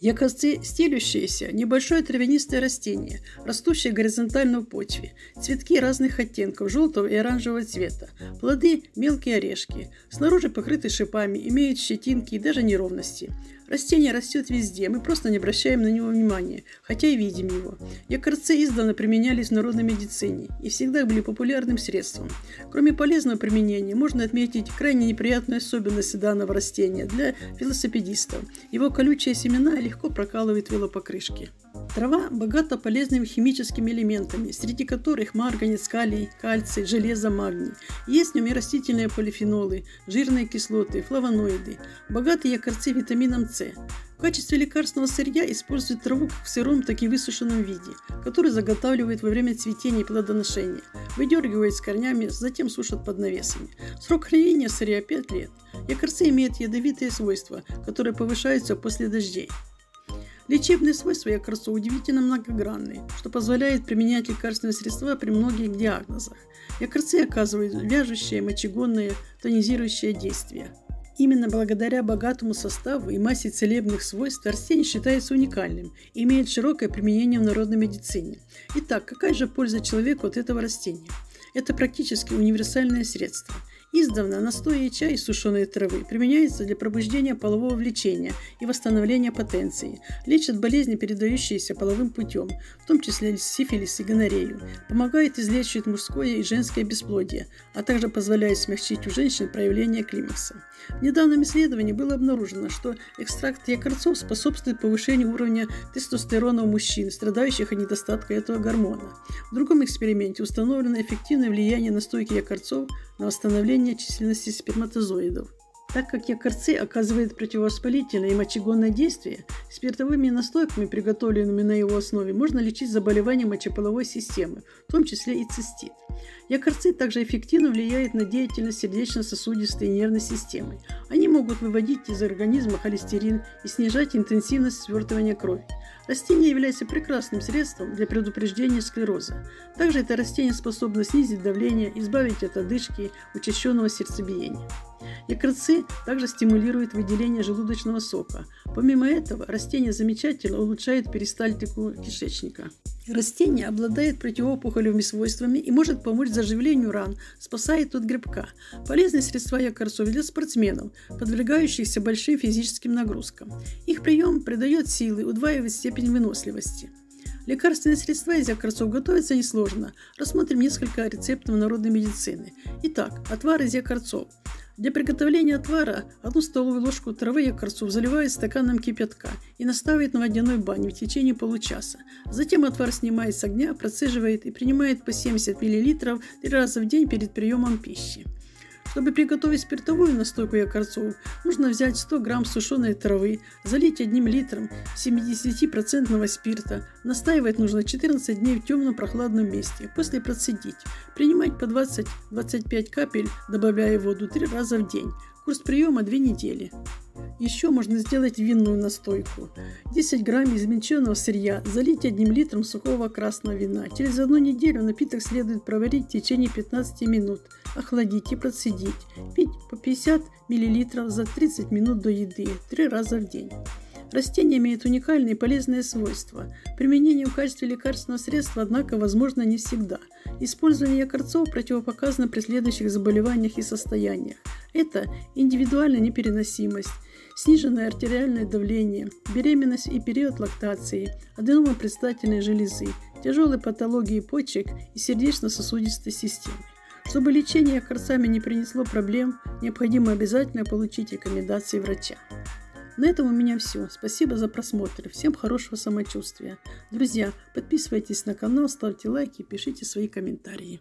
Якорцы – стелющиеся, небольшое травянистое растение, растущее горизонтально в почве. Цветки разных оттенков – желтого и оранжевого цвета. Плоды – мелкие орешки. Снаружи покрыты шипами, имеют щетинки и даже неровности. Растение растет везде, мы просто не обращаем на него внимания, хотя и видим его. Якорцы издавна применялись в народной медицине и всегда были популярным средством. Кроме полезного применения, можно отметить крайне неприятную особенность данного растения для велосипедистов. Его колючие семена легко прокалывают велопокрышки. Трава богата полезными химическими элементами, среди которых марганец, калий, кальций, железо, магний. Есть в нем и растительные полифенолы, жирные кислоты, флавоноиды. Богаты якорцы витамином С. В качестве лекарственного сырья используют траву как в сыром, так и в высушенном виде, который заготавливают во время цветения и плодоношения. Выдергивают с корнями, затем сушат под навесами. Срок хранения сырья 5 лет. Якорцы имеют ядовитые свойства, которые повышаются после дождей. Лечебные свойства якорцов удивительно многогранные, что позволяет применять лекарственные средства при многих диагнозах. Якорцы оказывают вяжущее, мочегонное, тонизирующее действие. Именно благодаря богатому составу и массе целебных свойств растение считается уникальным и имеет широкое применение в народной медицине. Итак, какая же польза человеку от этого растения? Это практически универсальное средство. Издавна настои и чай из сушеной травы применяются для пробуждения полового влечения и восстановления потенции, лечат болезни, передающиеся половым путем, в том числе сифилис и гонорею, помогает излечивать мужское и женское бесплодие, а также позволяет смягчить у женщин проявление климакса. В недавнем исследовании было обнаружено, что экстракт якорцов способствует повышению уровня тестостерона у мужчин, страдающих от недостатка этого гормона. В другом эксперименте установлено эффективное влияние настойки якорцов на восстановление численности сперматозоидов. Так как якорцы оказывают противовоспалительное и мочегонное действие, спиртовыми настойками, приготовленными на его основе, можно лечить заболевания мочеполовой системы, в том числе и цистит. Якорцы также эффективно влияют на деятельность сердечно-сосудистой и нервной системы. Они могут выводить из организма холестерин и снижать интенсивность свертывания крови. Растение является прекрасным средством для предупреждения склероза. Также это растение способно снизить давление, избавить от одышки, учащенного сердцебиения. Якорцы также стимулируют выделение желудочного сока. Помимо этого, растение замечательно улучшает перистальтику кишечника. Растение обладает противоопухолевыми свойствами и может помочь заживлению ран, спасает от грибка. Полезные средства якорцов для спортсменов, подвергающихся большим физическим нагрузкам. Их прием придает силы, удваивает степень выносливости. Лекарственные средства из якорцов готовятся несложно. Рассмотрим несколько рецептов народной медицины. Итак, отвар из якорцов. Для приготовления отвара 1 столовую ложку травы якорцов заливают стаканом кипятка и настаивают на водяной бане в течение получаса. Затем отвар снимает с огня, процеживает и принимает по 70 мл 3 раза в день перед приемом пищи. Чтобы приготовить спиртовую настойку якорцов, нужно взять 100 грамм сушеной травы, залить 1 литром 70% спирта. Настаивать нужно 14 дней в темном прохладном месте, после процедить. Принимать по 20-25 капель, добавляя воду 3 раза в день. Курс приема 2 недели. Еще можно сделать винную настойку. 10 грамм измельченного сырья залить 1 литром сухого красного вина. Через 1 неделю напиток следует проварить в течение 15 минут, охладить и процедить. Пить по 50 мл за 30 минут до еды 3 раза в день. Растение имеет уникальные и полезные свойства. Применение в качестве лекарственного средства, однако, возможно не всегда. Использование якорцов противопоказано при следующих заболеваниях и состояниях. Это индивидуальная непереносимость, сниженное артериальное давление, беременность и период лактации, аденома предстательной железы, тяжелые патологии почек и сердечно-сосудистой системы. Чтобы лечение якорцами не принесло проблем, необходимо обязательно получить рекомендации врача. На этом у меня все. Спасибо за просмотр. Всем хорошего самочувствия. Друзья, подписывайтесь на канал, ставьте лайки, пишите свои комментарии.